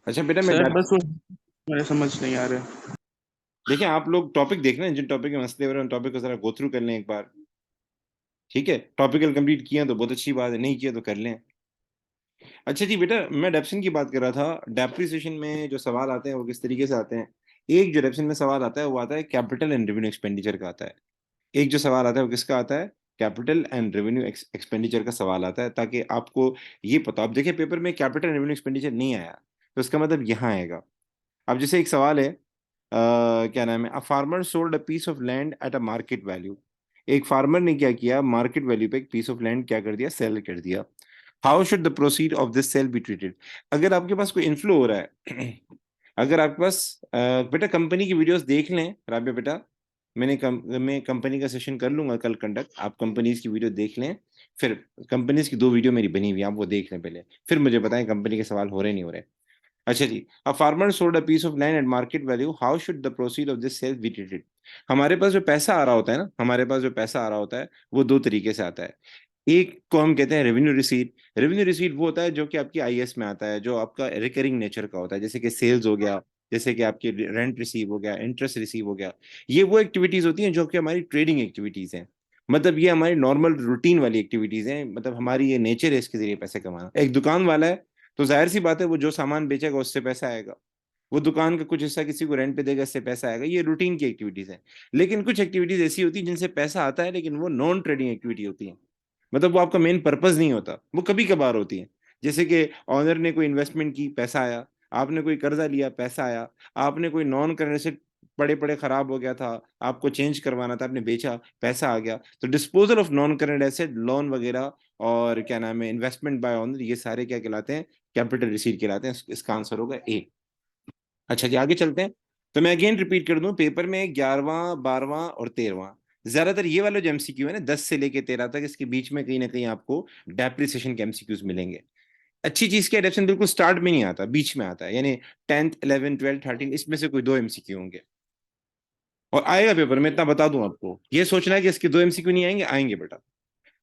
अच्छा बेटा, मैं सर बस वो मेरे समझ नहीं आ रहा। देखिए, आप लोग टॉपिक देख रहे हैं, जिन टॉपिक में मसले हो रहे हैं उन टॉपिक को जरा गो थ्रू कर लें एक बार। ठीक है, टॉपिकल कंप्लीट किया तो बहुत अच्छी बात है, नहीं किया तो कर लें। अच्छा जी बेटा, मैं डेप्सन की बात कर रहा था। डेप्रिसिएशन में जो सवाल आते हैं वो किस तरीके से आते हैं। एक जो डेप्सन में सवाल आता है वो आता है कैपिटल एंड रेवेन्यू एक्सपेंडिचर का आता है। एक जो सवाल आता है वो किसका आता है, कैपिटल एंड रेवेन्यू एक्सपेंडिचर का सवाल आता है, ताकि आपको ये पता। आप देखिए पेपर में कैपिटल एंड रेवेन्यू एक्सपेंडिचर नहीं आया तो इसका मतलब यहाँ आएगा। अब जैसे एक सवाल है, क्या नाम है, a farmer sold a piece of land at a market value. एक फार्मर ने क्या किया, मार्केट वैल्यू पे एक पीस ऑफ लैंड क्या कर दिया, सेल कर दिया। How should the proceed of this sale be treated. अगर आपके पास कोई इन्फ्लो हो रहा है अगर आपके पास बेटा कंपनी की वीडियोस देख लें राबिया बेटा। मैं कंपनी का सेशन कर लूंगा कल कंडक्ट, आप कंपनीज की वीडियो देख लें। फिर कंपनीज की 2 वीडियो मेरी बनी हुई है, आप वो देख लें पहले, फिर मुझे बताएं कंपनी के सवाल हो रहे नहीं हो रहे। अच्छा जी, a farmer sold a piece of land at market value, how should the proceed of this sale be treated. हमारे पास जो पैसा आ रहा होता है ना, हमारे पास जो पैसा आ रहा होता है वो 2 तरीके से आता है। एक को हम कहते हैं रेवेन्यू रिसीट। रेवेन्यू रिसीट वो होता है जो कि आपकी आईएएस में आता है, जो आपका रिकरिंग नेचर का होता है, जैसे कि सेल्स हो गया, जैसे कि आपकी रेंट रिसीव हो गया, इंटरेस्ट रिसीव हो गया। ये वो एक्टिविटीज होती हैं जो कि हमारी ट्रेडिंग एक्टिविटीज हैं। मतलब ये हमारी नॉर्मल रूटीन वाली एक्टिविटीज हैं, मतलब हमारी ये नेचर है इसके जरिए पैसे कमाना। एक दुकान वाला है तो जाहिर सी बात है वो जो सामान बेचेगा उससे पैसा आएगा। वो दुकान का कुछ हिस्सा किसी को रेंट पे देगा, इससे पैसा आएगा। ये रूटीन की एक्टिविटीज है। लेकिन कुछ एक्टिविटीज ऐसी होती है जिनसे पैसा आता है लेकिन वो नॉन ट्रेडिंग एक्टिविटी होती है। मतलब वो आपका मेन पर्पस नहीं होता, वो कभी कभार होती है। जैसे कि ऑनर ने कोई इन्वेस्टमेंट की, पैसा आया। आपने कोई कर्जा लिया, पैसा आया। आपने कोई नॉन करंट एसेट पड़े पड़े खराब हो गया था, आपको चेंज करवाना था, आपने बेचा, पैसा आ गया। तो disposal of non current asset, loan वगैरह, और क्या नाम है, इन्वेस्टमेंट बाय ऑनर, ये सारे क्या कहलाते हैं, कैपिटल रिसीट कहलाते हैं। इसका आंसर होगा ए। अच्छा जी, आगे चलते हैं। तो मैं अगेन रिपीट कर दूं, पेपर में 11वां 12वां और 13वां, ज्यादातर ये वाला जो एमसीक्यू है ना 10 से लेके 13 तक, इसके बीच में कहीं ना कहीं आपको डेप्रिसिएशन के एमसीक्यूज मिलेंगे। अच्छी चीज क्या, डेप्रिसिएशन बिल्कुल स्टार्ट में नहीं आता, बीच में आता है, यानी 10th 11th 12th 13 इसमें से कोई 2 एमसीक्यू होंगे। और आएगा पेपर में, इतना बता दूं आपको। ये सोचना है कि इसके 2 एमसीक्यू नहीं आएंगे, आएंगे बेटा।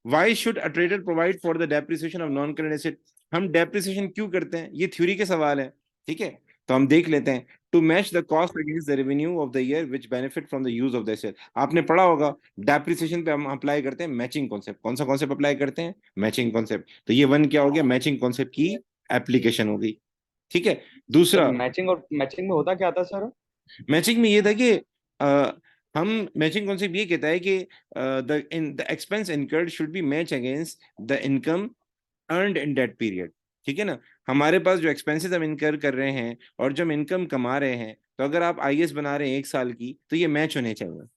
Why should a trader provide for the depreciation of non current asset. हम डेप्रिसिएशन क्यों करते हैं, ये थ्योरी के सवाल है। ठीक है, तो हम देख लेते हैं। To match the cost against the revenue of the year which benefit from the use of the asset. आपने पढ़ा होगा, डेप्रिसिएशन पे हम अप्लाई करते हैं मैचिंग कॉन्सेप्ट। कौन सा कॉन्सेप्ट अप्लाई करते हैं, मैचिंग कॉन्सेप्ट। तो ये वन क्या हो गया, मैचिंग कॉन्सेप्ट की एप्लीकेशन हो गई। ठीक है। सर दूसरा, मैचिंग और मैचिंग में होता क्या था सर? मैचिंग में ये था कि हम मैचिंग कॉन्सेप्ट ये कहता है कि the expense incurred should be match against the income earned in that period. ठीक है ना। हमारे पास जो एक्सपेंसेस हम इनकर कर रहे हैं और जो हम इनकम कमा रहे हैं, तो अगर आप आईएएस बना रहे हैं 1 साल की, तो ये मैच होने चाहिए।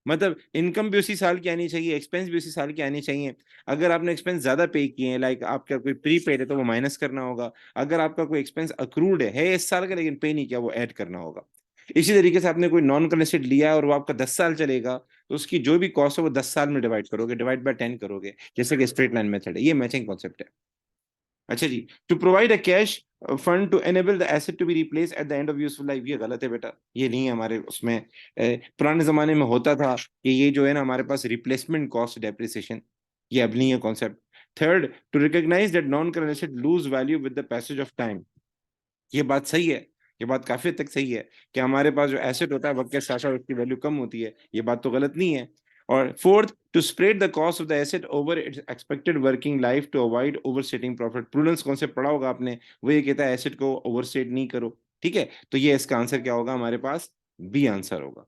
मतलब इनकम भी उसी साल की आनी चाहिए, एक्सपेंस भी उसी साल के आनी चाहिए। अगर आपने एक्सपेंस ज्यादा पे किए हैं, लाइक आपका कोई प्री पेड है, तो वो माइनस करना होगा। अगर आपका कोई एक्सपेंस अक्रूड है इस साल का लेकिन पे नहीं किया, वो ऐड करना होगा। इसी तरीके से आपने कोई नॉन कनेक्टेड लिया है और वो आपका 10 साल चलेगा, तो उसकी जो भी कॉस्ट है वो 10 साल में डिवाइड करोगे, डिवाइड बाय 10 करोगे, जैसे कि स्ट्रेट लाइन मेथड है। ये मैचिंग कॉन्सेप्ट है। अच्छा जी, to provide a cash fund to enable the asset to be replace at the end of useful life, ये गलत है बेटा। ये नहीं है हमारे उसमें। पुराने जमाने में होता था कि ये जो है ना हमारे पास रिप्लेसमेंट कॉस्ट डेप्रिसिएशन, ये अब नहीं है concept. Third, to recognise that non current asset lose value with the passage of time, ये बात सही है। ये बात काफी हद तक सही है कि हमारे पास जो एसेट होता है वक्त के साथ साथ उसकी वैल्यू कम होती है, ये बात तो गलत नहीं है। और fourth, to spread the cost of the asset over its expected working life to avoid overstating profit. Prudence concept पढ़ा होगा आपने, वो ये कहता है एसेट को ओवरस्टेट नहीं करो। ठीक है, तो ये इसका आंसर क्या होगा हमारे पास, बी आंसर होगा।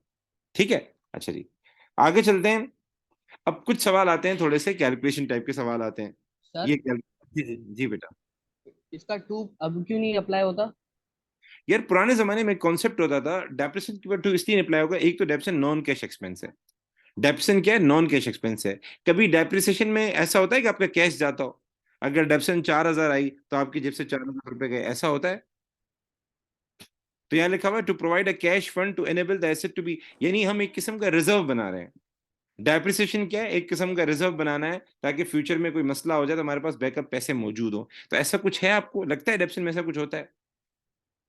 ठीक है। अच्छा जी, आगे चलते हैं। अब कुछ सवाल आते हैं, थोड़े से कैलकुलेशन टाइप के सवाल आते हैं। सर ये जी जी जी बेटा। इसका टू अब क्यों नहीं अप्लाई होता? यार पुराने जमाने में कॉन्सेप्ट होता था डेप्रेशन की, टू इसलिए अप्लाई होगा, एक तो डेप्रेशन नॉन कैश एक्सपेंस है। डेप्रेशन क्या है, नॉन कैश एक्सपेंस है। कभी डेप्रिसिएशन में ऐसा होता है कि आपका कैश जाता हो। अगर डेप्रेशन 4,000 आई तो आपकी जेब से 4,000 रुपए गए, ऐसा होता है। तो यहाँ लिखा हुआ है to provide a cash fund to enable the asset to be, यानी हम एक किस्म का रिजर्व बना रहे हैं। डेप्रिसिएशन क्या है, एक किस्म का रिजर्व बनाना है, ताकि फ्यूचर में कोई मसला हो जाए तो हमारे पास बैकअप पैसे मौजूद हो। तो ऐसा कुछ है, आपको लगता है डेप्रिसिएशन में ऐसा कुछ होता है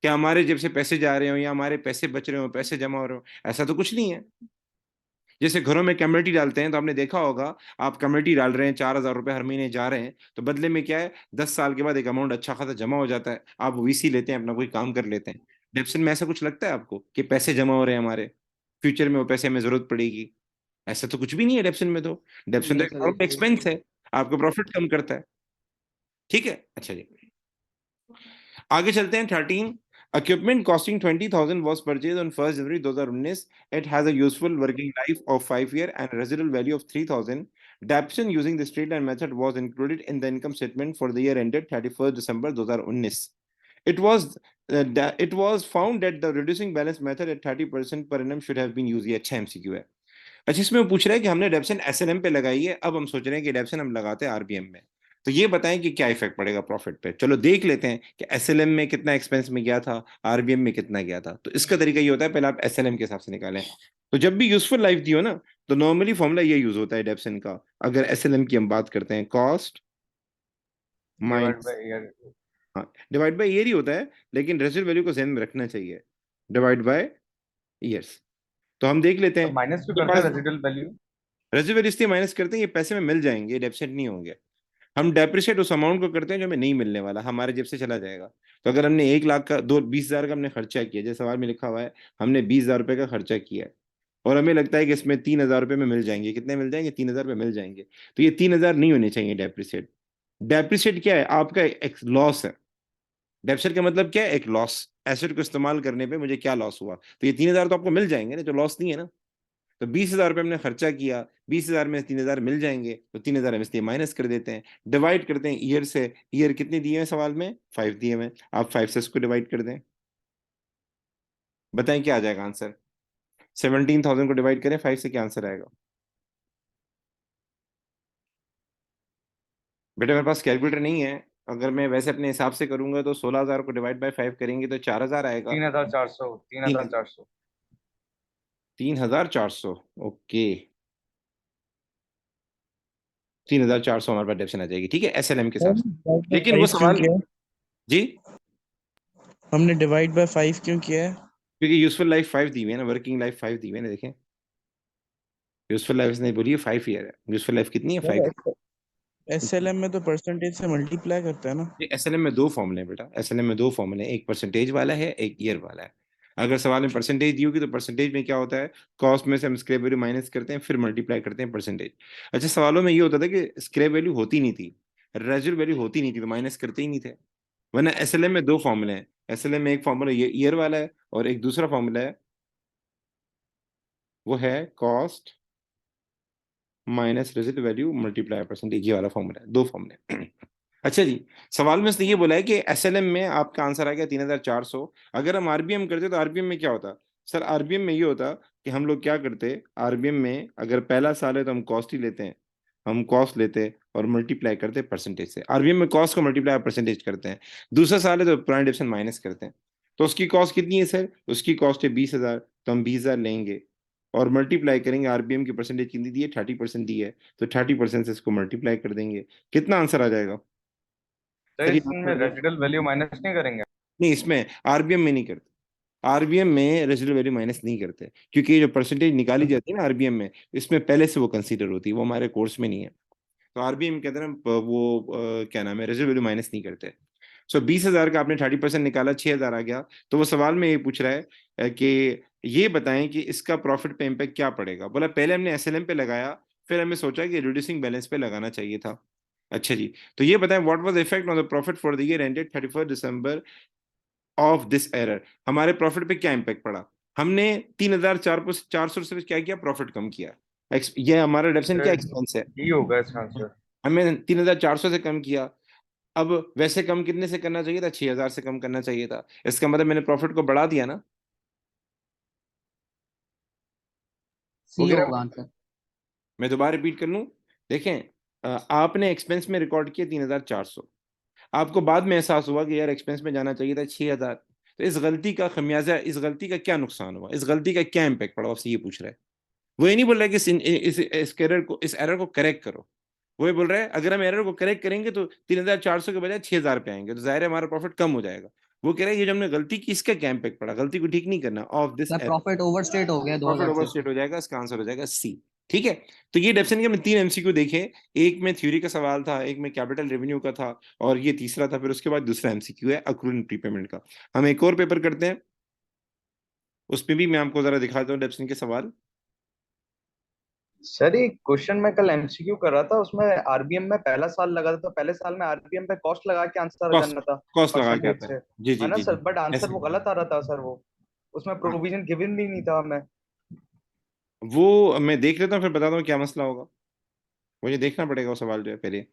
क्या, हमारे जेब से पैसे जा रहे हो या हमारे पैसे बच रहे हो, पैसे जमा हो रहे हो, ऐसा तो कुछ नहीं है। जैसे घरों में कम्युनिटी डालते हैं, तो आपने देखा होगा, आप कम्युनिटी डाल रहे हैं, 4,000 रुपए हर महीने जा रहे हैं, तो बदले में क्या है, 10 साल के बाद एक अमाउंट अच्छा खासा जमा हो जाता है, आप वीसी लेते हैं, अपना कोई काम कर लेते हैं। डेप्सन में ऐसा कुछ लगता है आपको कि पैसे जमा हो रहे हैं हमारे, फ्यूचर में वो पैसे हमें जरूरत पड़ेगी? ऐसा तो कुछ भी नहीं है डेप्सन में। तो डेप्सन तो नहीं एक सर, नॉर्मल ऐसा कुछ एक्सपेंस है, आपको प्रॉफिट कम करता है। ठीक है, अच्छा जी, आगे चलते हैं। 13, equipment costing 20,000 was purchased on 1st January 2019. It has a useful working life of 5 years and residual value of 3,000. Dapson using the straight line method was included in the income statement for the year ended 31st December 2019. It was found that the reducing balance method at 30% per annum should have been used. ये अच्छा MCQ है। अच्छा, इसमें वो पूछ रहा है कि हमने डेप्सन एसएलएम पे लगाई है, अब हम सोच रहे हैं कि डेप्सन हम लगाते हैं आरबीएम में, तो ये बताएं कि क्या इफेक्ट पड़ेगा प्रॉफिट पे। चलो देख लेते हैं कि एसएलएम में कितना एक्सपेंस में गया था, आरबीएम में कितना गया था। तो इसका तरीका ये होता है, पहले आप एसएलएम के हिसाब से निकालें। तो जब भी यूजफुल लाइफ दी हो ना, तो नॉर्मली फॉर्मूला ये यूज होता है डेप्सन का। अगर एसएलएम की हम बात करते हैं, cost divide minus, by year. हाँ डिवाइड बाय ईयर ही होता है, लेकिन रेसिडुअल वैल्यू को ध्यान में रखना चाहिए, डिवाइड बाय ईयर्स। तो हम देख लेते अब हैं माइनस क्यों के करते पास हैं रेजिडुअल वैल्यू? रेसिडुअल इसलिए माइनस करते हैं, ये पैसे में मिल जाएंगे, डेप्रिशिएट नहीं होंगे। हम डेप्रिशिएट उस अमाउंट को करते हैं जो हमें नहीं मिलने वाला, हमारे जेब से चला जाएगा। तो अगर हमने 1 लाख का 20,000 का हमने खर्चा किया, जैसे सवाल में लिखा हुआ है, हमने 20,000 रुपए का खर्चा किया है, और हमें लगता है कि इसमें 3,000 रुपए में मिल जाएंगे। कितने मिल जाएंगे? 3,000 रुपये मिल जाएंगे। तो ये 3,000 नहीं होने चाहिए डेप्रिशिएट। डेप्रिशिएट क्या है? आपका एक लॉस है। डेप्रिशिएट का मतलब क्या है? एक लॉस। एसेट को इस्तेमाल करने पे मुझे क्या लॉस हुआ, तो ये 3,000 तो आपको मिल जाएंगे ना, जो लॉस नहीं है ना। तो 20,000 रुपये हमने खर्चा किया, 20,000 में 3,000 मिल जाएंगे, तो 3,000 हम इसलिए माइनस कर देते हैं। डिवाइड करते हैं ईयर से। ईयर कितने दिए हैं सवाल में? 5 दिए हुए हैं। आप 5 से इसको डिवाइड कर दें, बताएं क्या आ जाएगा आंसर। 17,000 को डिवाइड करें 5 से, क्या आंसर आएगा? बेटा मेरे पास कैलकुलेटर नहीं है, अगर मैं वैसे अपने हिसाब से करूंगा तो 16,000 को डिवाइड बाय 5 करेंगे तो 4,000 आएगा। 3,400, तीन 3,400। 3,400, ओके। 3,400 हमारे पास डेप्शन आ जाएगी, ठीक है, एसएलएम के हिसाब सर से। डिवाइड बाय लेकिन वो 5 क्यों सवाल, किया? जी, हमने डिवाइड बाय 5 क्यों किया है? क्योंकि यूजफुल लाइफ 5 दी हुई है ना, वर्किंग लाइफ 5 दी हुई है ना, देखें। यूजफुल लाइफ इसने बोली है 5 ईयर है, यूजफुल लाइफ कितनी है? 5। सर एसएलएम में तो परसेंटेज से मल्टीप्लाई करता है ना। एसएलएम में दो फॉर्मूले हैं बेटा, एसएलएम में दो फॉर्मूले हैं, एक परसेंटेज वाला है, एक ईयर वाला है। अगर सवाल में परसेंटेज दी होगी तो परसेंटेज में क्या होता है, कॉस्ट में से हम स्क्रैप वैल्यू माइनस करते हैं, फिर मल्टीप्लाई करते हैं परसेंटेज। अच्छा, सवालों में ये होता था कि स्क्रैप वैल्यू होती नहीं थी, रेजुअल वैल्यू होती नहीं थी, तो माइनस करते ही नहीं थे। वरना एसएलएम में दो फॉर्मूले हैं, एसएलएम में एक फॉर्मूला ये ईयर वाला है, और एक दूसरा फॉर्मूला है, वो है cost minus residual value multiply percentage, ये वाला फॉर्मूला है, दो फॉर्मूले। अच्छा जी, सवाल में से ये बोला है कि एसएलएम में आपका आंसर आ गया 3,400। अगर हम आरबीएम करते तो आरबीएम में क्या होता? सर आरबीएम में ये होता कि हम लोग क्या करते, आरबीएम में अगर पहला साल है तो हम कॉस्ट ही लेते हैं, हम कॉस्ट लेते और मल्टीप्लाई करते परसेंटेज से। आरबीएम में कॉस्ट को मल्टीप्लाई परसेंटेज करते हैं। दूसरा साल है तो पुराने डिप्शन माइनस करते हैं। तो उसकी कॉस्ट कितनी है सर? उसकी कॉस्ट है 20,000, तो हम 20,000 लेंगे और मल्टीप्लाई करेंगे। आरबीएम की परसेंटेज कितनी दी है? 30% दी है, तो 30% से इसको मल्टीप्लाई कर देंगे। कितना आंसर आ जाएगा? तो सर ये इसमें रेजिडुअल वैल्यू माइनस नहीं करेंगे? नहीं, इसमें आरबीएम में नहीं करते। आरबीएम में रेजिडुअल वैल्यू माइनस नहीं करते, क्योंकि ये जो परसेंटेज निकाली जाती है ना आरबीएम में, इसमें पहले से वो कंसीडर होती है, वो हमारे कोर्स में नहीं है। तो आरबीएम के अंदर हम वो क्या नाम है, रेजिडुअल वैल्यू माइनस नहीं करते। सो 20,000 का आपने 30% निकाला, 6,000 आ गया। तो वो सवाल में ये पूछ रहा है कि ये बताएं कि इसका प्रॉफिट पे इम्पैक्ट क्या पड़ेगा। बोला पहले हमने एसएलएम पे लगाया, फिर हमें सोचा कि रिड्यूसिंग बैलेंस पे लगाना चाहिए था। अच्छा जी, तो ये बताएं what was the effect on the profit for the year ended 31 December of this error. हमारे प्रॉफिट पे क्या इम्पैक्ट पड़ा? हमने 3,400 से क्या किया? प्रॉफिट कम किया। ये हमारा रिडक्शन तो क्या एक्सपेंस है? डी होगा इसका आंसर। हमें 3,400 से कम किया। अब वैसे कम कितने से करना चाहिए था? 6,000 से कम करना चाहिए था। इसका मतलब मैंने प्रॉफिट को बढ़ा दिया ना। हो सी गया होगा ना? आंसर। मैं दोबारा रिपीट कर लूं, देखें, आपने एक्सपेंस में रिकॉर्ड किया 3,400, आपको बाद में एहसास हुआ कि यार एक्सपेंस में जाना चाहिए था 6,000। तो इस गलती का खमियाजा, इस गलती का क्या नुकसान हुआ, इस गलती का क्या इम्पैक्ट पड़ा, आपसे ये पूछ रहा है। वो ये नहीं बोल रहा है कि इस एरर को करेक्ट करो। वो ये बोल रहा है अगर हम एरर को करेक्ट करेंगे तो 3,400 के बजाय 6,000 पे आएंगे, तो जाहिर है हमारा प्रॉफिट कम हो जाएगा। वो कह रहा है ये जो हमने गलती की इसका क्या इम्पैक्ट पड़ा, गलती को ठीक नहीं करना, of this sir profit overstate हो गया प्रॉफिट 2006 ओवरस्टेट हो जाएगा, इसका आंसर हो जाएगा सी। ठीक है, तो ये डेफिनेशन के हमने 3 एमसीक्यू देखे, एक में थ्योरी का सवाल था, एक में कैपिटल रेवेन्यू का था, और ये तीसरा था, फिर उसके बाद दूसरा एमसीक्यू है अक्रूड एंड प्रीपेमेंट का। हम एक और पेपर करते हैं, उसमें भी मैं आपको जरा दिखाता हूँ डेफिनेशन के सवाल। सर ये क्वेश्चन मैं कल एमसीक्यू कर रहा था, उसमें आरबीएम में पहला साल लगा था, तो पहले साल में आरबीएम पे कॉस्ट लगा के आंसर कॉस्ट करना था कॉस्ट लगा के परसेंटेज आता से, है, जी जी है ना जी सर? जी, बट आंसर ऐसे। वो गलत आ रहा था सर, वो उसमें हाँ, प्रोविजन गिवन भी नहीं था हमें। वो मैं देख लेता हूँ, फिर बताता हूँ क्या मसला होगा। मुझे देखना पड़ेगा वो सवाल जो है पहले,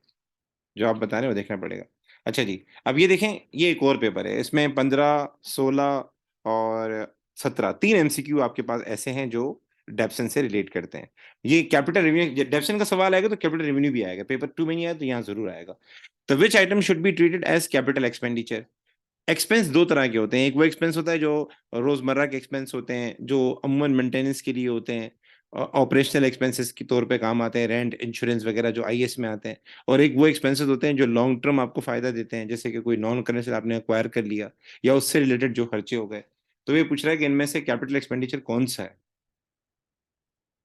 जो आप बता रहे हो देखना पड़ेगा। अच्छा जी, अब ये देखें, ये एक और पेपर है, इसमें 15, 16 और 17 तीन एमसीक्यू आपके पास ऐसे हैं जो डेप्सन से रिलेट करते हैं। ये कैपिटल रेवेन्यू डेप्सन का सवाल आएगा तो कैपिटल रेवेन्यू भी आएगा, पेपर 2 में नहीं आया तो यहाँ जरूर आएगा। तो which item should be treated as capital expenditure. Expense दो तरह के होते हैं, एक वो एक्सपेंस होता है जो रोजमर्रा के एक्सपेंस होते हैं, जो अमूमन मेंटेनेंस के लिए होते हैं, ऑपरेशनल एक्सपेंसेस के तौर पे काम आते हैं, रेंट, इंश्योरेंस वगैरह जो आईएएस में आते हैं। और एक वो एक्सपेंसेस होते हैं जो लॉन्ग टर्म आपको फायदा देते हैं, जैसे कि कोई नॉन करेंसी आपने एक्वायर कर लिया या उससे रिलेटेड जो खर्चे हो गए। तो ये पूछ रहा है कि इनमें से कैपिटल एक्सपेंडिचर कौन सा है।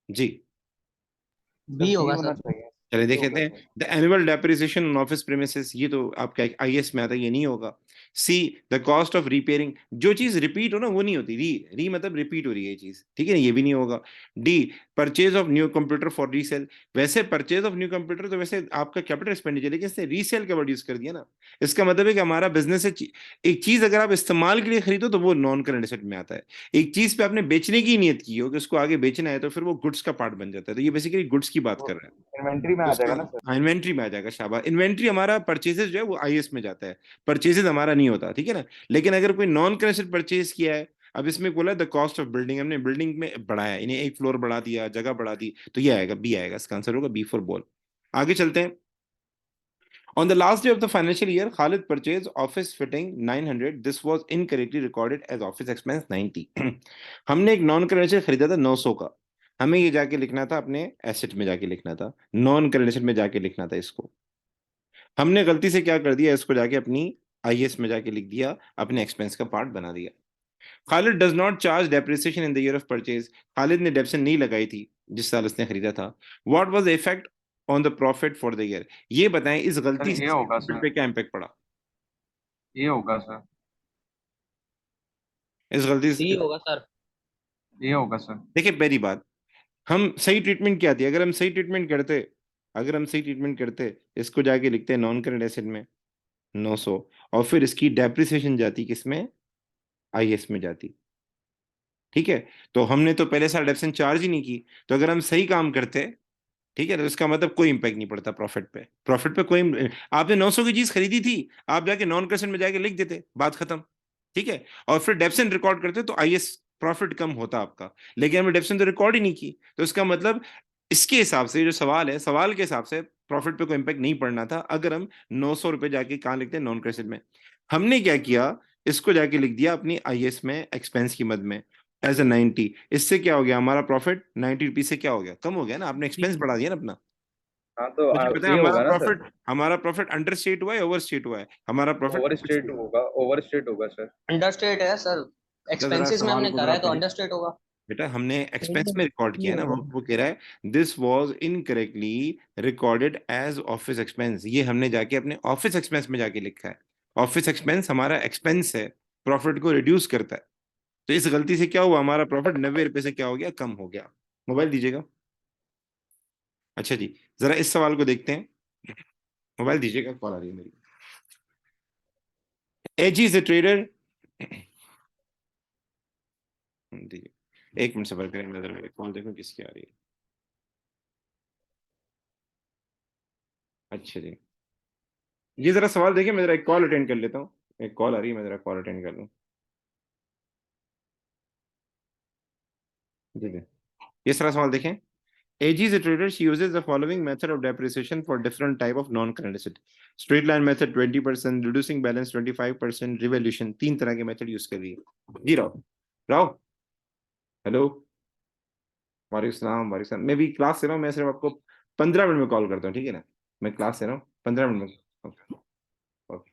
जी, सर बी बी होगा होना सर। चाहिए। चलिए बी देख हो लेते गया हैं। Sir. The annual depreciation on office premises, ये तो आपका आईएएस में आता है, ये नहीं होगा। सी, द कॉस्ट ऑफ रिपेयरिंग, जो चीज रिपीट हो ना वो नहीं होती, री मतलब रिपीट हो रही है ये चीज, ठीक है ना, ये भी नहीं होगा। D, purchase of new computer for resale, वैसे परचेज ऑफ न्यू कंप्यूटर तो वैसे आपका कैपिटल एक्सपेंडिचर, लेकिन इसने रीसेल का वर्ड यूज कर दिया ना। इसका मतलब है कि हमारा बिजनेस है, एक चीज अगर आप इस्तेमाल के लिए खरीदो तो वो नॉन करंट एसेट में आता है। एक चीज पे आपने बेचने की नियत की हो कि उसको आगे बेचना है, तो फिर वो गुड्स का पार्ट बन जाता है, तो ये बेसिकली गुड्स की बात वो कर रहा है। इन्वेंट्री में आ उसका जाएगा ना सर? इन्वेंट्री में आ जाएगा, शाबाश। इन्वेंट्री हमारा परचेजेस जो है वो आईएस में जाता है, परचेजेस हमारा नहीं होता, ठीक है ना। लेकिन अगर कोई नॉन करेंशियल परचेज किया है, अब इसमें बोला द कॉस्ट ऑफ बिल्डिंग, हमने बिल्डिंग में बढ़ाया, इन्हें एक फ्लोर बढ़ा दिया, जगह बढ़ा दी, तो ये आएगा, बी आएगा, इसका आंसर होगा बी फॉर बॉल। आगे चलते हैं। On the last day of the financial year, Khalid purchased office fitting 900. This was incorrectly recorded as office expense 90. हमने एक नॉन करेंशियल खरीदा था 900 का, हमें ये जाके लिखना था, अपने एसेट में जाके लिखना था, नॉन करेंशियल में जाके लिखना था इसको। हमने गलती से क्या कर दिया, इसको जाके अपनी आईएस में जाके लिख दिया, अपने एक्सपेंस का पार्ट बना दिया। Khalid does not charge depreciation in the year of purchase, Khalid ने डेप्सन नहीं लगाई थी जिस साल उसने खरीदा था। What was the effect on the profit for the year, ये बताएं इस सर गलती ये से होगा प्रॉफिट सर। पे क्या इम्पैक्ट पड़ा। ये होगा सर। इस गलती डी से होगा सर। ये होगा सर। देखिए, पहली बात, हम सही ट्रीटमेंट क्या थी, अगर हम सही ट्रीटमेंट करते, इसको जाके लिखते नॉन करंट एसेट में 900, और फिर इसकी डेप्रिसिएशन जाती किसमें, आईएस में जाती, ठीक है। तो हमने तो पहले साल डेप्सन चार्ज ही नहीं की, तो अगर हम सही काम करते, ठीक है, तो इसका मतलब कोई इंपैक्ट नहीं पड़ता प्रॉफिट पे, कोई, आपने 900 की चीज खरीदी थी, आप जाके नॉन करंट में जाके लिख देते, बात खत्म, ठीक है। और फिर डेप्सन रिकॉर्ड करते तो आईएस प्रॉफिट कम होता आपका, लेकिन हमने डेप्सन तो रिकॉर्ड ही नहीं की, तो इसका मतलब इसके हिसाब से जो सवाल है, सवाल के हिसाब से प्रॉफिट पे कोई इंपैक्ट नहीं पड़ना था अगर हम 900 रुपए जाके कहाँ लिखते हैं, नॉन क्रेडिट में। हमने क्या किया, इसको जाके लिख दिया अपनी आईएस में एक्सपेंस की मद में एज ए 90। इससे क्या हो गया, हमारा प्रॉफिट 90 रुपीज से क्या हो गया, कम हो गया ना, आपने एक्सपेंस बढ़ा दिया ना अपना। हाँ तो मुझे पता है ये हमारा होगा ना सर? प्रॉफिट, अंडर स्टेट हुआ है, ओवर स्टेट हुआ है, हमारा प्रॉफिट ओवर स्टेट होगा, ओवर स्टेट होगा सर। अंडरस्टेट है सर, बेटा जरा एक्सपेंसेस में सवाल हमने को करा जरा है तो पढ़िए, अंडरस्टेट होगा। बेटा हमने एक्सपेंस में रिकॉर्ड किया है ना, वो कह रहा है this was incorrectly recorded as office expense, ये हमने जाके अपने ऑफिस एक्सपेंस में जाके लिखा है। ऑफिस एक्सपेंस हमारा एक्सपेंस है, प्रॉफिट को रिड्यूस करता है, तो इस गलती से क्या हुआ, हमारा प्रॉफिट 90 रुपए से क्या हो गया, कम हो गया। मोबाइल दीजिएगा। अच्छा जी, जरा इस सवाल को देखते हैं, मोबाइल दीजिएगा, कॉल आ रही है मेरी। एज इज ए ट्रेडर, दीजिए, एक मिनट सफर करें, नजर कॉल देखो किसकी आ रही है। अच्छा जी, ये जरा सवाल देखिए, मैं जरा एक कॉल अटेंड कर लेता हूँ, एक कॉल आ रही है, मैं जरा कॉल अटेंड कर लूँ। जी जी, ये सारा सवाल देखें। AG is a trader. She uses the following method of depreciation for different type of non-current asset. Straight line method 20%, reducing balance 25%, revaluation, तीन तरह के मेथड यूज कर रही है। जी राव, राव, हेलो, वालेकुम सलाम, मैं भी क्लास से रहा हूँ, मैं सिर्फ आपको 15 मिनट में कॉल करता हूँ, ठीक है ना, मैं क्लास से रहा हूँ, 15 मिनट में। ओके।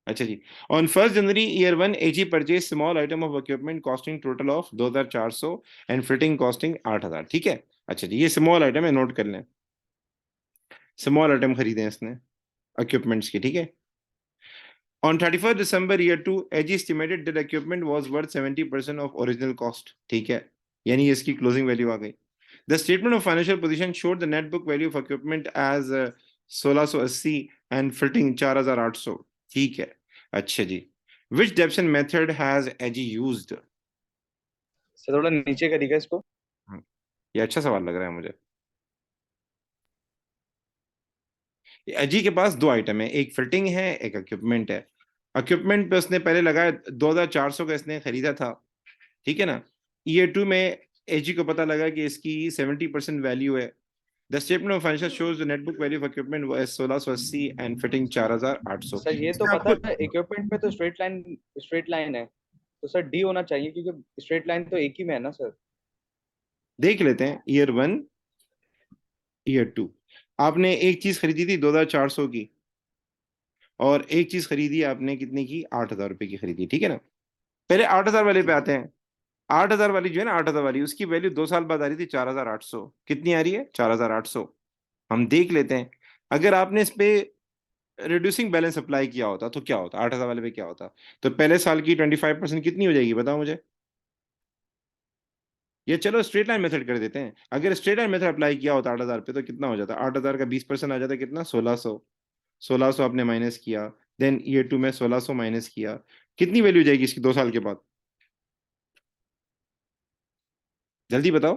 अच्छा जी, on 1 January year 1 AG purchase small item of equipment costing total of 2400 and fitting costing 8000, ठीक है। अच्छा जी, ये स्मॉल आइटम है, नोट कर लें, स्मॉल आइटम खरीदे हैं इसने इक्विपमेंट्स की, ठीक है। On 31st December year 2, AG estimated that equipment was worth 70% of original cost, ठीक है, यानी ये इसकी क्लोजिंग वैल्यू आ गई। The statement of financial position showed the net book value of equipment as 1680 and fitting 4800, ठीक है। अच्छा जी, which debtion method has AG used? Sir थोड़ा नीचे करिएगा इसको। ये अच्छा सवाल लग रहा है मुझे। अजी के पास दो आइटम है, एक फिटिंग है, एक इक्विपमेंट है। इक्विपमेंट पे उसने पहले लगाया 2400 का इसने खरीदा था, ठीक है ना। ईयर 2 में एजी को पता लगा कि इसकी 70% वैल्यू है। The statement of financial shows the net book value of equipment was 1680 and fitting 4800। Sir ये तो पता है, इक्विपमेंट पे तो स्ट्रेट लाइन है, तो सर डी होना चाहिए क्योंकि स्ट्रेट लाइन तो एक ही में है ना सर। देख लेते हैं, ईयर 1 ईयर 2 आपने एक चीज खरीदी थी 2400 की, और एक चीज खरीदी आपने कितने की, 8000 रुपए की खरीदी, ठीक है ना। पहले 8000 वाले पे आते हैं। 8000 वाली जो है ना, 8000 वाली, उसकी वैल्यू 2 साल बाद आ रही थी 4800। कितनी आ रही है, 4800। हम देख लेते हैं, अगर आपने इस पे रिड्यूसिंग बैलेंस अप्लाई किया होता तो क्या होता, 8000 वाले पे क्या होता। तो पहले साल की 25% कितनी हो जाएगी, बताओ मुझे। ये चलो स्ट्रेट लाइन मेथड कर देते हैं, अगर स्ट्रेट लाइन मेथड अप्लाई किया होता 8000 पे तो कितना हो जाता, 8000 का 20% आ जाता कितना, 1600। 1600 आपने माइनस किया, देन ईयर 2 में 1600 माइनस किया, कितनी वैल्यू जाएगी इसकी 2 साल के बाद, जल्दी बताओ।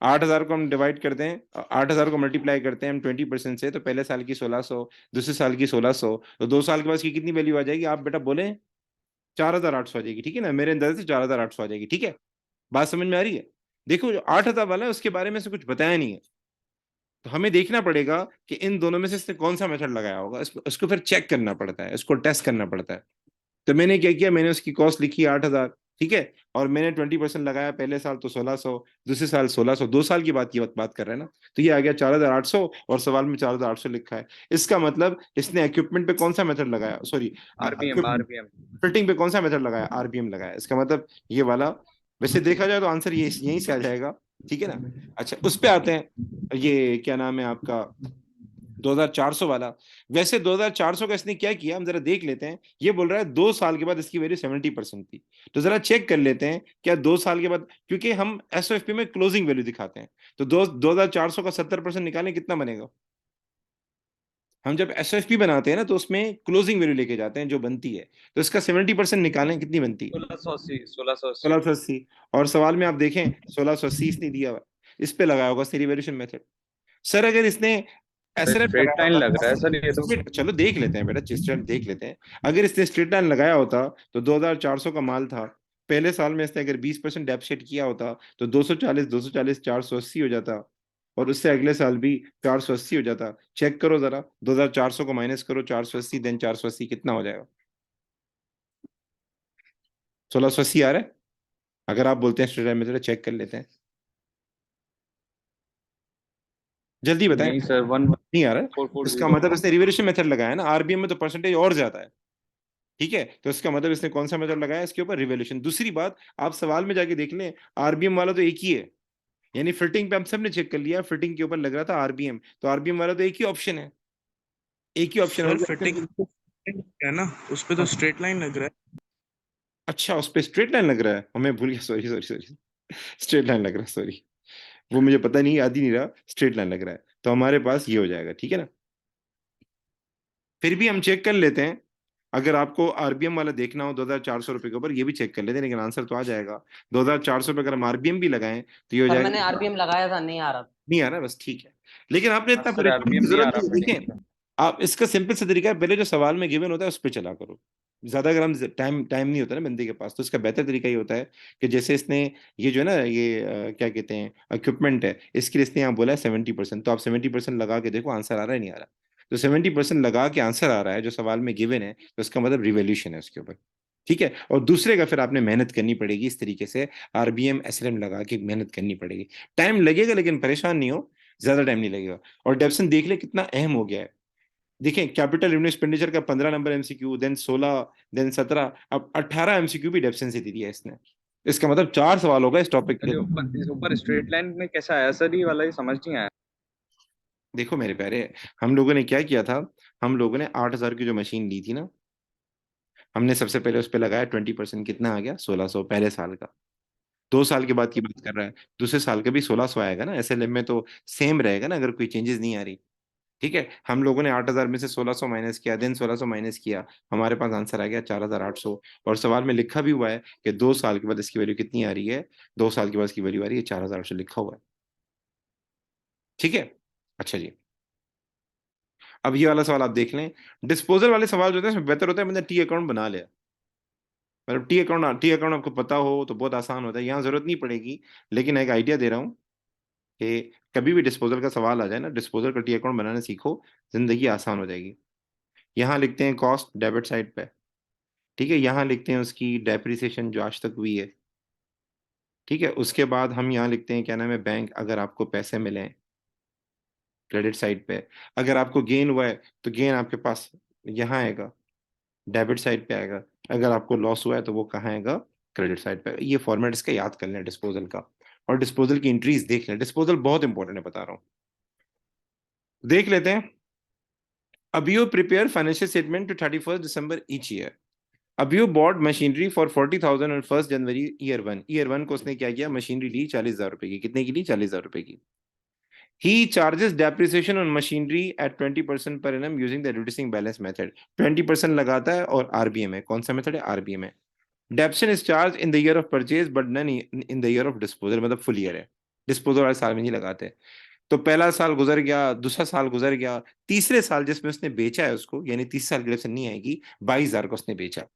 8000 को हम डिवाइड करते हैं, 8000 को मल्टीप्लाई करते हैं हम 20% से, तो पहले साल की 1600, दूसरे साल की 1600, तो 2 साल के बाद इसकी कितनी वैल्यू आ जाएगी, आप बेटा बोले, 4800 आ जाएगी, ठीक है ना। मेरे अंदाजे से 4800 आ जाएगी, ठीक है। बात समझ में आ रही है। देखो जो 8000 वाला है उसके बारे में से कुछ बताया नहीं है, तो हमें देखना पड़ेगा कि इन दोनों में से इसने कौन सा मेथड लगाया होगा, इसको फिर चेक करना पड़ता है, इसको टेस्ट करना पड़ता है। तो मैंने क्या किया, मैंने उसकी कॉस्ट लिखी 8000, ठीक है, और मैंने 20% लगाया, पहले साल तो 1600, दूसरे साल 1600, 2 साल की बात कर रहे हैं ना। तो ये आ गया 4800, और सवाल में 4800 लिखा है। इसका मतलब इसने इक्विपमेंट पे कौन सा मेथड लगाया, सॉरी, आरबीएम। फिटिंग पे कौन सा मेथड लगाया, आरबीएम लगाया। इसका मतलब ये वाला, वैसे देखा जाए तो आंसर ये यहीं से आ जाएगा, ठीक है ना। अच्छा, उस पे आते हैं, ये क्या नाम है आपका, 2400 वाला। वैसे 2400 का इसने क्या किया, हम जरा देख लेते हैं। ये बोल रहा है 2 साल के बाद इसकी वैल्यू 70% थी, तो जरा चेक कर लेते हैं क्या 2 साल के बाद, क्योंकि हम एसओएफपी में क्लोजिंग वैल्यू दिखाते हैं, तो 2400 का 70% निकालें, कितना बनेगा। हम जब एसओएफपी बनाते हैं ना तो उसमें क्लोजिंग वैल्यू लेके जाते हैं जो बनती है, तो इसका 70% निकालें, कितनी बनती है, 1680। 1680। और सवाल में आप देखें 1680 इसने दिया हुआ, इस पे लगाया होगा इसने रिवैल्यूएशन मेथड। सर अगर इसने एसएलएम स्ट्रेट लगाया लाइन लग होता, रहा है सर ये तो। चलो देख लेते हैं बेटा, स्ट्रेट देख लेते हैं। अगर इसने स्ट्रेट लाइन लगाया होता तो 2400 का माल था, पहले साल में इसने अगर 20% डेप्सिट किया होता तो 240 480 हो जाता, और उससे अगले साल भी 480 हो जाता। चेक करो जरा, 2400 को माइनस करो 480, देन 480 कितना हो जाएगा, 1680 आ रहा है। अगर आप बोलते हैं स्ट्रेट लाइन मेथड, चेक कर लेते हैं, जल्दी बताएं। नहीं सर, नहीं आ रहा है, इसका 1440। मतलब इसने रिवैल्यूएशन मेथड लगाया ना, आरबीएम में तो परसेंटेज और ज्यादा है, ठीक है। तो इसका मतलब इसने कौन सा मेथड लगाया, इसके ऊपर रिवैल्यूएशन। दूसरी बात, आप सवाल में जाके देख लें, आरबीएम वाला तो एक ही है, यानी फिटिंग पे हम सब ने चेक कर लिया, फिटिंग के ऊपर लग रहा था आरबीएम, तो आरबीएम वाला तो एक ही ऑप्शन है, एक ही ऑप्शन सर है। फिटिंग है ना, उस पे तो स्ट्रेट लाइन लग रहा है। अच्छा, उस पर स्ट्रेट लाइन लग रहा है, हमें भूल गया, sorry sorry sorry, straight line लग रहा है, सॉरी, वो मुझे पता नहीं, याद ही नहीं रहा, स्ट्रेट लाइन लग रहा है, तो हमारे पास ये हो जाएगा, ठीक है ना। फिर भी हम चेक कर लेते हैं, अगर आपको आरबीएम वाला देखना हो 2400 रुपए के ऊपर, ये भी चेक कर लेते हैं, लेकिन आंसर तो आ जाएगा 2400 पे। अगर हम आरबीएम भी लगाएं तो ये हो सर मैंने जाएगा, आरबीएम लगाया था, नहीं आ रहा। नहीं आ रहा, बस ठीक है। लेकिन आपने इतना सर परेशान आरबीएम की नहीं आ जरूरत रहा नहीं है, फिटिंग देखें, पे। आप इसका सिंपल सा तरीका है, पहले जो सवाल में गिवन होता है उस पर चला करो। ज्यादा अगर हम टाइम टाइम नहीं होता ना बंदे के पास, तो इसका बेहतर तरीका ये होता है कि जैसे इसने ये जो है ना, ये क्या कहते हैं, इक्विपमेंट है, इसके लिए इसने यहाँ बोला है 70%, तो आप 70% लगा के देखो आंसर आ रहा है नहीं आ रहा। तो 70% लगा के आंसर आ रहा है जो सवाल में गिवन है, तो इसका मतलब रिवोल्यूशन है उसके ऊपर, ठीक है। और दूसरे का फिर आपने मेहनत करनी पड़ेगी, इस तरीके से आरबीएम एसएलएम लगा के मेहनत करनी पड़ेगी। टाइम लगेगा, लेकिन परेशान नहीं हो, ज्यादा टाइम नहीं लगेगा। और डेप्सन देख ले कितना अहम हो गया है, देखें कैपिटल रेवेन्यू एक्सपेंडिचर का 15 नंबर एमसीक्यू, देन 16, देन 17, अब 18 एमसीक्यू भी डेप्सन से दे दिया इसने। इसका मतलब 4 सवाल होगा इस टॉपिक पे। ऊपर स्ट्रेट लाइन में कैसा आया सर, ये वाला ही समझ नहीं आया। देखो मेरे प्यारे, हम लोगों ने क्या किया था, हम लोगों ने 8,000 की जो मशीन ली थी ना, हमने सबसे पहले उस पर लगाया 20%, कितना आ गया 1600 पहले साल का। 2 साल के बाद की बात कर रहा है, दूसरे साल का भी 1600 आएगा ना, एसएलएम में तो सेम रहेगा ना अगर कोई चेंजेस नहीं आ रही। ठीक है, हम लोगों ने 8,000 में से 1600 माइनस किया, देन 1600 माइनस किया, हमारे पास आंसर आ गया 4,800। और सवाल में लिखा भी हुआ है कि 2 साल के बाद इसकी वैल्यू कितनी आ रही है, 2 साल के बाद इसकी वैल्यू आ रही है 4,800 लिखा हुआ है। ठीक है, अच्छा जी, अब ये वाला सवाल आप देख लें। डिस्पोजल वाले सवाल जो होते हैं इसमें बेहतर होता है मैंने टी अकाउंट बना लिया, मतलब टी अकाउंट आपको पता हो तो बहुत आसान होता है, यहाँ जरूरत नहीं पड़ेगी। लेकिन एक आइडिया दे रहा हूँ कि कभी भी डिस्पोजल का सवाल आ जाए ना, डिस्पोजल का टी अकाउंट बनाना सीखो, जिंदगी आसान हो जाएगी। यहाँ लिखते हैं कॉस्ट डेबिट साइड पे, ठीक है, यहाँ लिखते हैं उसकी डेप्रिसिएशन जो आज तक हुई है। ठीक है, उसके बाद हम यहाँ लिखते हैं क्या नाम है, बैंक, अगर आपको पैसे मिले क्रेडिट साइड पे, अगर आपको गेन हुआ है तो गेन आपके पास यहाँ आएगा, डेबिट साइड पे आएगा, अगर आपको लॉस हुआ है तो वो कहाँ आएगा, क्रेडिट साइड पे। ये फॉर्मेट इसका याद कर लें डिस्पोजल का, और डिस्पोजल की एंट्रीज देख लें, डिस्पोजल बहुत इंपॉर्टेंट है बता रहा हूँ। देख लेते हैं। अब you prepare financial statement to 31 December each year. अब you bought machinery for 40,000 on 1 January year one को उसने क्या किया, मशीनरी ली 40,000 रुपए की, कितने की ली, 40,000 रुपए की। He charges depreciation on machinery at 20% per annum using the reducing balance method. 20% लगाता है और RBM है, कौन सा मेथड है, RBM है। Depson is charged in the year of purchase but none in the year of disposal, मतलब full year है, डिस्पोजल वाले साल में नहीं लगाते। तो पहला साल गुजर गया, दूसरा साल गुजर गया, तीसरे साल जिसमें उसने बेचा है उसको, यानी 30 साल की डिडक्शन नहीं आएगी, 22,000 का उसने बेचा,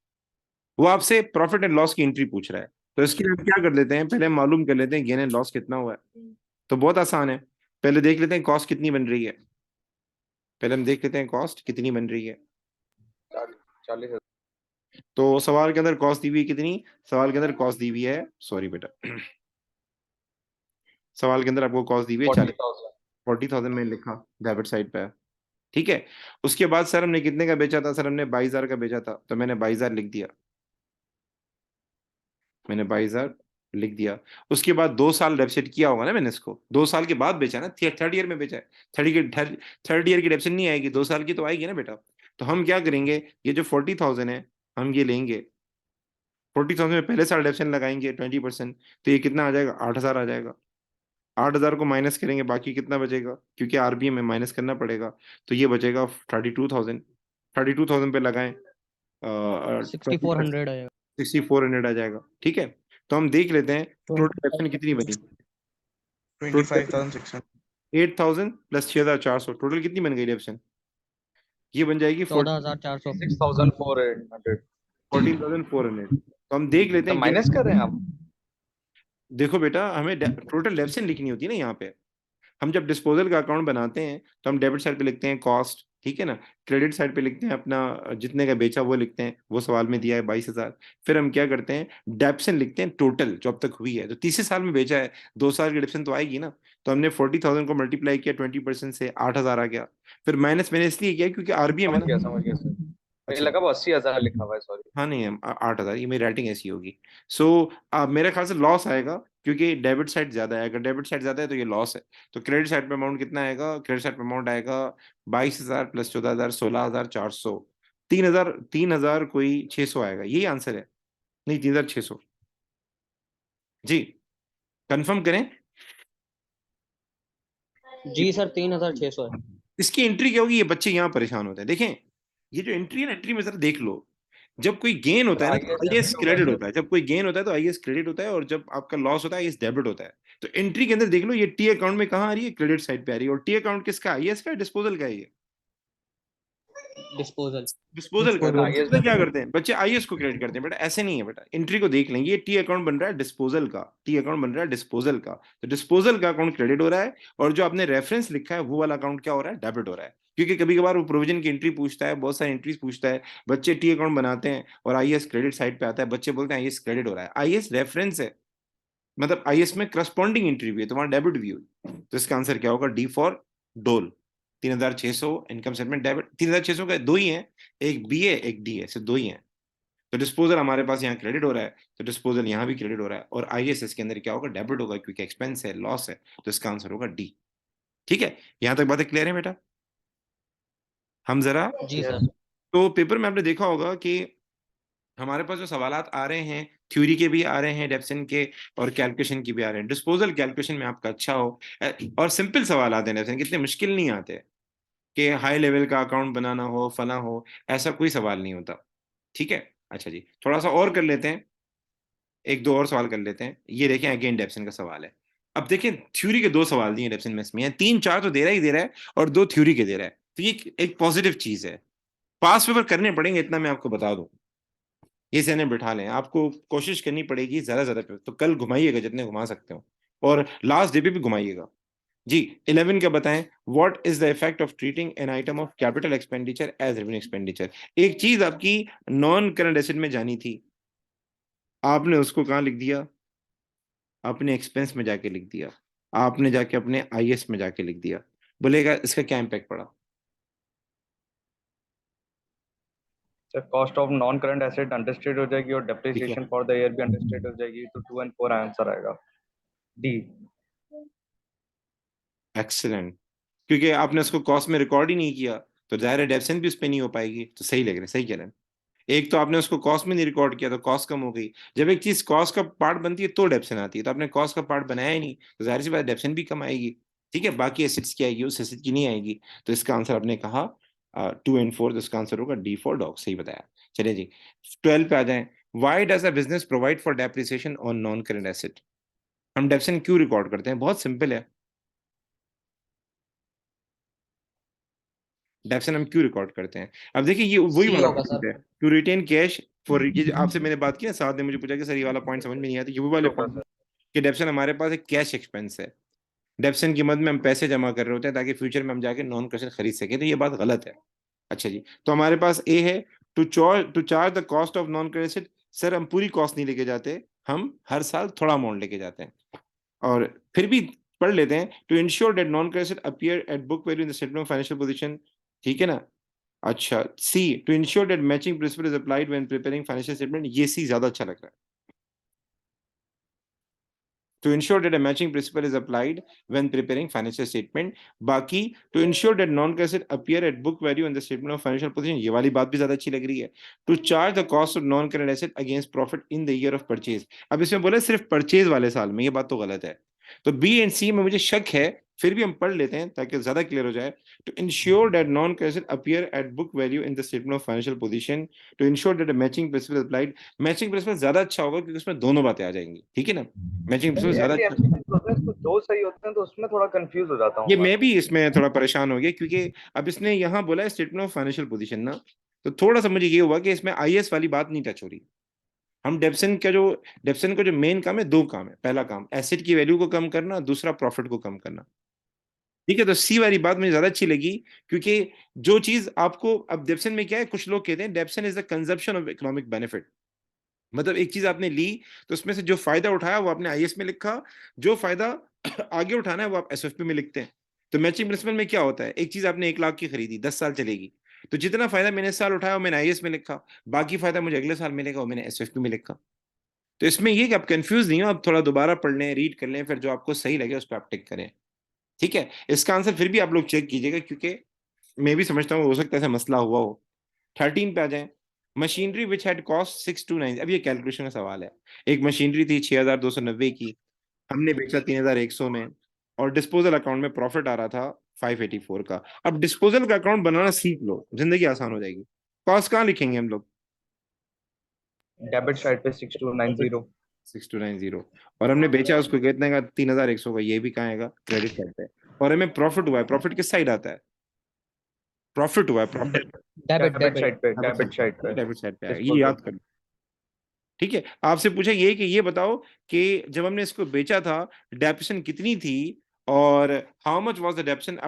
वो आपसे प्रॉफिट एंड लॉस की एंट्री पूछ रहा है। तो इसके लिए हम क्या कर लेते हैं, पहले हम मालूम कर लेते हैं गेन एंड लॉस कितना हुआ है। तो बहुत आसान है, पहले देख लेते हैं कॉस्ट कितनी बन रही है, पहले हम देख लेते हैं कॉस्ट कितनी बन रही है। 40,000। तो सवाल के अंदर कॉस्ट दी हुई है कितनी, सवाल के अंदर कॉस्ट दी हुई है, सॉरी बेटा, सवाल के अंदर आपको कॉस्ट दी हुई है 40,000। 40,000 में लिखा, डेबिट साइड पे है। ठीक है, उसके बाद सर हमने कितने का बेचा था, सर हमने 22,000 का बेचा था, तो मैंने 22,000 लिख दिया, मैंने 22,000 लिख दिया। उसके बाद 2 साल डेप्सिट किया होगा ना मैंने इसको, 2 साल के बाद बेचा ना, थर्ड ईयर में बेचा है, थर्ड ईयर की डेप्सिट नहीं आएगी, 2 साल की तो आएगी ना बेटा। तो हम क्या करेंगे, ये जो 40,000 है हम ये लेंगे, 40,000 में पहले साल डेप्सिट लगाएंगे 20%, तो ये कितना आ जाएगा, 8,000 आ जाएगा। 8,000 को माइनस करेंगे, बाकी कितना बचेगा, क्योंकि आरबीएम में माइनस करना पड़ेगा, तो ये बचेगा 32,000। 32,000 पे लगाएं, 6,400 आएगा। 6,400 आ जाएगा। ठीक है, तो हम देख लेते हैं टोटल डेप्शन कितनी बनी, 25,600 8,000 प्लस 6,400, टोटल कितनी बन गई डेप्शन, ये बन जाएगी 14,400। 6,400। 14,400। तो हम देख लेते तो हैं माइनस कर रहे हैं आप। देखो बेटा, हमें टोटल डेप्शन लिखनी होती है ना यहाँ पे। हम जब डिस्पोजल का अकाउंट बनाते हैं तो हम डेबिट साइड पे लिखते हैं कॉस्ट, ठीक है ना, क्रेडिट साइड पे लिखते हैं अपना जितने का बेचा वो लिखते हैं, वो सवाल में दिया है 22,000। फिर हम क्या करते हैं, डेप्शन लिखते हैं टोटल जो अब तक हुई है, तो तीसरे साल में बेचा है, 2 साल की डेप्शन तो आएगी ना। तो हमने 40,000 को मल्टीप्लाई किया 20% से, 8,000 आ गया। फिर माइनस मैंने इसलिए किया क्योंकि आरबीएम है ना। समझ गया सर। मुझे अच्छा, लगा वो 80,000 लिखा हुआ है, सॉरी। हाँ नहीं, 8,000, ये मेरी राइटिंग ऐसी होगी। सो मेरे ख्याल से लॉस आएगा, क्योंकि डेबिट साइड ज्यादा है, अगर डेबिट साइड ज्यादा है तो ये लॉस है। तो क्रेडिट साइड पे अमाउंट कितना आएगा, क्रेडिट साइड पे अमाउंट आएगा 22,000 प्लस 14,000, 16,400, 3,000, 3,000 कोई 600 आएगा, यही आंसर है, नहीं 3,600 जी, कंफर्म करें। जी सर, 3,600 है। इसकी एंट्री क्या होगी, ये बच्चे यहाँ परेशान होते हैं, देखें ये जो एंट्री है ना, एंट्री में जरा देख लो, जब कोई गेन होता है ना तो आईएएस क्रेडिट होता है, जब कोई गेन होता है तो आईएएस क्रेडिट होता है, और जब आपका लॉस होता है आईएएस डेबिट होता है। तो एंट्री के अंदर देख लो, ये टी अकाउंट में कहाँ आ रही है, क्रेडिट साइड पे आ रही है, और टी अकाउंट किसका, आईएएस का, डिस्पोजल का है, ये डिस्पोजल। डिस्पोजल का। तो आईएएस बच्चे क्या करते हैं, बच्चे आईएएस को क्रेडिट करते हैं, बेटा ऐसे नहीं है बेटा, एंट्री को देख लेंगे, ये टी अकाउंट बन रहा है डिस्पोजल का, टी अकाउंट बन रहा है डिस्पोजल का, तो डिस्पोजल का अकाउंट क्रेडिट हो रहा है, और जो आपने रेफरेंस लिखा है वो वाला अकाउंट क्या हो रहा है, डेबिट हो रहा है। क्योंकि कभी कभार वो प्रोविजन की एंट्री पूछता है, बहुत सारी एंट्रीज पूछता है, बच्चे टी अकाउंट बनाते हैं और आईएएस क्रेडिट साइड पे आता है, बच्चे बोलते हैं आईएएस क्रेडिट हो रहा है, आईएएस रेफरेंस है, मतलब आईएएस में करस्पॉन्डिंग एंट्री भी है, तुम्हारा डेबिट भी हुई। तो इसका आंसर क्या होगा, डी फॉर डोल। 3600 इनकम स्टेटमेंट डेबिट। 3600 का दो ही है, एक बी है एक डी है, सिर्फ दो ही है। तो डिस्पोजल हमारे पास यहाँ क्रेडिट हो रहा है, तो डिस्पोजल यहाँ भी क्रेडिट हो रहा है, और आईएसएस के अंदर क्या होगा, डेबिट होगा, क्योंकि एक्सपेंस है, लॉस है, तो इसका आंसर होगा डी। ठीक है, यहां तक बातें क्लियर है बेटा? हम जरा, जी सर। तो पेपर में आपने देखा होगा कि हमारे पास जो सवालात आ रहे हैं, थ्योरी के भी आ रहे हैं डेप्सन के, और कैलकुलेशन की भी आ रहे हैं। डिस्पोजल कैलकुलेशन में आपका अच्छा हो, और सिंपल सवाल आते हैं डेप्सन, कितने मुश्किल नहीं आते कि हाई लेवल का अकाउंट बनाना हो, फला हो, ऐसा कोई सवाल नहीं होता। ठीक है, अच्छा जी, थोड़ा सा और कर लेते हैं, एक दो और सवाल कर लेते हैं। ये देखें, अगेन डेप्सन का सवाल है। अब देखें, थ्योरी के दो सवाल दिए डेप्सन में, इसमें तीन चार तो दे रहा है और दो थ्योरी के दे रहा है, तो ये एक पॉजिटिव चीज है। पास पेपर करने पड़ेंगे, इतना मैं आपको बता दूं। ये सहने बिठा लें, आपको कोशिश करनी पड़ेगी ज्यादा पे, तो कल घुमाइएगा जितने घुमा सकते हो, और लास्ट डे पे भी घुमाइएगा जी। 11 का बताएं, what is the effect of treating an item of capital expenditure as revenue expenditure. एक चीज आपकी नॉन करंट एसेट में जानी थी, आपने उसको कहाँ लिख दिया, अपने एक्सपेंस में जाके लिख दिया, आपने जाके अपने आईएस में जाके लिख दिया। बोलेगा इसका क्या इम्पैक्ट पड़ा? Sir cost of non current asset understated हो जाएगी और ठीक है, डेप्रिसिएशन फॉर द ईयर भी अंडरस्टेड हो जाएगी, तो 2 और 4 आंसर आएगा डी। एक्सीलेंट। क्योंकि आपने उसको कॉस्ट में रिकॉर्ड ही नहीं किया, तो जाहिर है डेप्सन भी उस पर नहीं हो पाएगी, तो सही लग रहा है, सही कह रहे हैं। एक तो आपने उसको कॉस्ट में नहीं रिकॉर्ड किया, तो कॉस्ट कम हो गई। जब एक चीज कॉस्ट का पार्ट बनती है तो डेप्सन आती है, तो आपने कॉस्ट का पार्ट बनाया ही नहीं, तो जाहिर सी बात डेप्सन भी कम आएगी। ठीक है, बाकी एसेट्स की आएगी, उस एसेट की नहीं आएगी। तो इसका आंसर आपने कहा 2 और 4, तो इसका आंसर होगा डी फॉर डॉग, सही बताया। चलिए जी, 12 पे आ जाए। Why does a business provide for depreciation on non current asset. हम डेप्सन क्यों रिकॉर्ड करते हैं? बहुत सिंपल है, डेप्सन हम क्यों रिकॉर्ड करते हैं? अब देखिए, ये वही सी वाला होगा पॉइंट सर। है, टू रिटेन कैश फॉर, ये जो आपसे मैंने बात की ना, साथ ने मुझे पूछा कि सर ये वाला पॉइंट समझ में नहीं आता, ये वो वाले होगा पॉइंट सर। कि डेप्सन हमारे पास एक कैश एक्सपेंस है। डेप्सन की मद में हम पैसे जमा कर रहे होते हैं ताकि फ्यूचर में हम जाके नॉन क्रेडिट खरीद सके, तो ये बात गलत है। अच्छा जी, तो हमारे पास ए है, to charge the cost of non credit. Sir हम पूरी कॉस्ट नहीं लेके जाते, हम हर साल थोड़ा अमाउंट लेके जाते हैं। और फिर भी पढ़ लेते हैं, to ensure that non credit appear at book value in the statement of financial position. ठीक है ना? अच्छा, C, to ensure that matching principle is applied when preparing financial statement. ये सी ज्यादा अच्छा लग रहा है, to ensure that a matching principle is applied when preparing financial statement। बाकी to ensure that non-cash assets appear at book value in the statement of financial position, ये वाली बात भी ज्यादा अच्छी लग रही है। to charge the cost of non-current asset against profit in the year of purchase। अब इसमें बोला सिर्फ परचेज वाले साल में, ये बात तो गलत है। तो बी एंड सी में मुझे शक है, फिर भी हम पढ़ लेते हैं ताकि ज्यादा क्लियर हो जाए। to ensure that non-cash assets appear at book value in the statement of financial position, to ensure that a matching principle is applied। Matching principal ज्यादा अच्छा होगा क्योंकि उसमें दोनों बातें आ जाएंगी। ठीक है ना? मैचिंग प्रिंसिपल ज्यादा ऐसे अच्छा। एमसीक्यूज होते हैं, इसको दो सही होते हैं, तो उसमें थोड़ा कंफ्यूज हो जाता ये हूँ मैं। मैं भी इसमें थोड़ा परेशान हो गया, क्योंकि अब इसने यहाँ बोला है स्टेटमेंट ऑफ फाइनेंशियल पोजीशन ना, तो थोड़ा सा मुझे ये हुआ कि इसमें आईएएस वाली बात नहीं टच हो रही। हम डेप्सन का जो मेन काम है, दो काम है। पहला काम एसेट की वैल्यू को कम करना, दूसरा प्रॉफिट को कम करना। ठीक है, तो सी वाली बात मुझे ज्यादा अच्छी लगी, क्योंकि जो चीज आपको, अब डेप्सन में क्या है, कुछ लोग कहते हैं depreciation is the consumption of economic benefit. मतलब एक चीज आपने ली, तो उसमें से जो फायदा उठाया वो आपने आईएएस में लिखा, जो फायदा आगे उठाना है वो आप एसएफपी में लिखते हैं। तो मैचिंग प्रिंसिपल में क्या होता है, एक चीज आपने 1 लाख की खरीदी, 10 साल चलेगी, तो जितना फायदा मैंने इस साल उठाया वो मैंने आईएएस में लिखा, बाकी फायदा मुझे अगले साल मिलेगा वो मैंने एसएफपी में लिखा। तो इसमें ये कि आप कंफ्यूज नहीं हो, आप थोड़ा दोबारा पढ़ लें, रीड कर लें, फिर जो आपको सही लगे उस पर आप टिक करें। ठीक है, इसका आंसर फिर भी आप लोग चेक कीजिएगा, क्योंकि मैं भी समझता हूँ हो सकता है ऐसा मसला हुआ हो। 13 पे आ जाए। Machinery which had cost 629। अब ये कैलकुलेशन का सवाल है। एक मशीनरी थी 6290 की, हमने बेचा 3100 में, और डिस्पोजल अकाउंट में प्रॉफिट आ रहा था 584 का। अब डिस्पोजल का अकाउंट बनाना सीख लो, जिंदगी आसान हो जाएगी। कॉस्ट कहाँ लिखेंगे हम लोग? डेबिट साइड पे 6290। 6290, और हमने बेचा उसको कितने का? 3100 का। ये भी कहाँ आएगा? क्रेडिट साइड पे। और हमें प्रॉफिट हुआ है, प्रॉफिट किस साइड आता है? प्रॉफिट हुआ है, profit debit debit debit. Side पे, डेबिट साइड पे डेबिट साइड पे आएगा, ये डिस्पोजल। याद कर। ठीक है, आपसे पूछा ये कि ये बताओ कि जब हमने इसको बेचा था, डेप्शन कितनी थी, और how much was the डेप्शन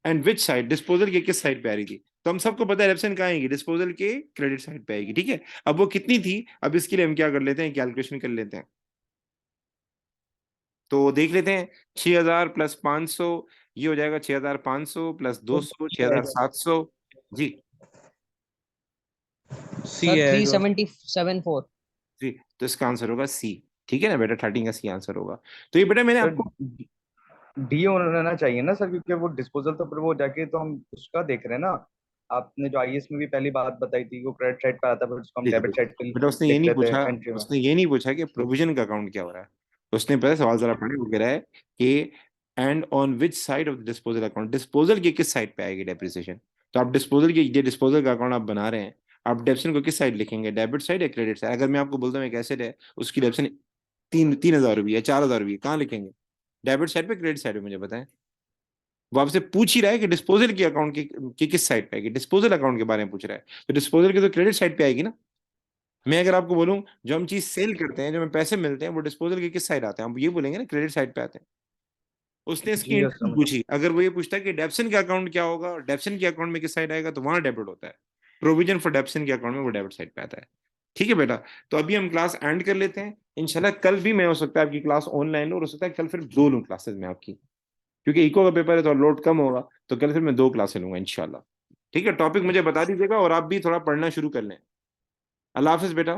and which side, disposal के किस साइड पे आ रही थी। तो हम सबको पता है डेप्शन कहाँ आएगी, डिस्पोजल के क्रेडिट साइड पे आएगी। ठीक है, अब वो कितनी थी, अब इसके लिए हम क्या कर लेते हैं, कैलकुलेशन कर लेते हैं। तो देख लेते हैं, 6000 + 500 ये हो जाएगा 6500 प्लस 200 सी आएगा। 6700 जी सी सर आएगा। 3774। जी। तो इसका आंसर होगा सी। ठीक है ना बेटा, 13 का सी आंसर होगा। तो ये बेटा मैंने सर आपको डी होना चाहिए ना सर, क्योंकि वो डिस्पोजल तो फिर वो जाके तो हम उसका देख रहे हैं ना। आपने जो आईएएस में भी पहली बात बताई थी, वो क्रेडिट साइड पर आता है, फिर उसको हम जी जी डेबिट साइड पे बेटा, उसने ये लिख नहीं लेते पूछा, हैं एंट्री में। उसने ये नहीं पूछा कि प्रोविजन का अकाउंट क्या हो रहा है। उसने पहले सवाल जरा पढ़े, वो कह रहा है कि and on which side of the disposal account, disposal की किस साइड पे आएगी डेप्रिसिएशन। तो आप डिस्पोजल की, ये डिस्पोजल का अकाउंट आप बना रहे हैं, आप डेप्सन को किस साइड लिखेंगे, डेबिट साइड या क्रेडिट साइड। अगर मैं आपको बोलता हूँ एक एसेट है, उसकी डेप्सन 3000 रुपये या 4000 रुपये, कहाँ लिखेंगे, डेबिट साइड पे क्रेडिट साइड पे, मुझे बताएं। वो आपसे पूछ ही रहा है कि डिस्पोजल की अकाउंट की किस साइड पे आएगी, डिस्पोजल अकाउंट के बारे में पूछ रहा है, तो डिस्पोजल की तो क्रेडिट साइड पे आएगी ना। मैं अगर आपको बोलूं जो हम चीज सेल करते हैं, जो हमें पैसे मिलते हैं, वो डिस्पोजल के किस साइड आते हैं, हम ये बोलेंगे ना क्रेडिट साइड पे आते हैं। उसने इसकी जी यस इंटरेस्ट पूछी, अगर वो ये पूछता है कि डेप्सन के अकाउंट क्या होगा, डेप्सन के अकाउंट में किस साइड आएगा, तो वहां डेबिट होता है। प्रोविजन फॉर डेप्सन के अकाउंट में वो डेबिट साइड पे आता है। ठीक है बेटा, तो अभी हम क्लास एंड कर लेते हैं। इंशाल्लाह कल भी मैं, हो सकता है आपकी क्लास ऑनलाइन हो सकता है कल फिर 2 लूँ क्लासेस में आपकी, क्योंकि इको का पेपर है तो लोड कम होगा, तो कल फिर मैं 2 क्लासेस लूंगा इंशाल्लाह। ठीक है, टॉपिक मुझे बता दीजिएगा और आप भी थोड़ा पढ़ना शुरू कर लें। अल्लाह हाफिज बेटा।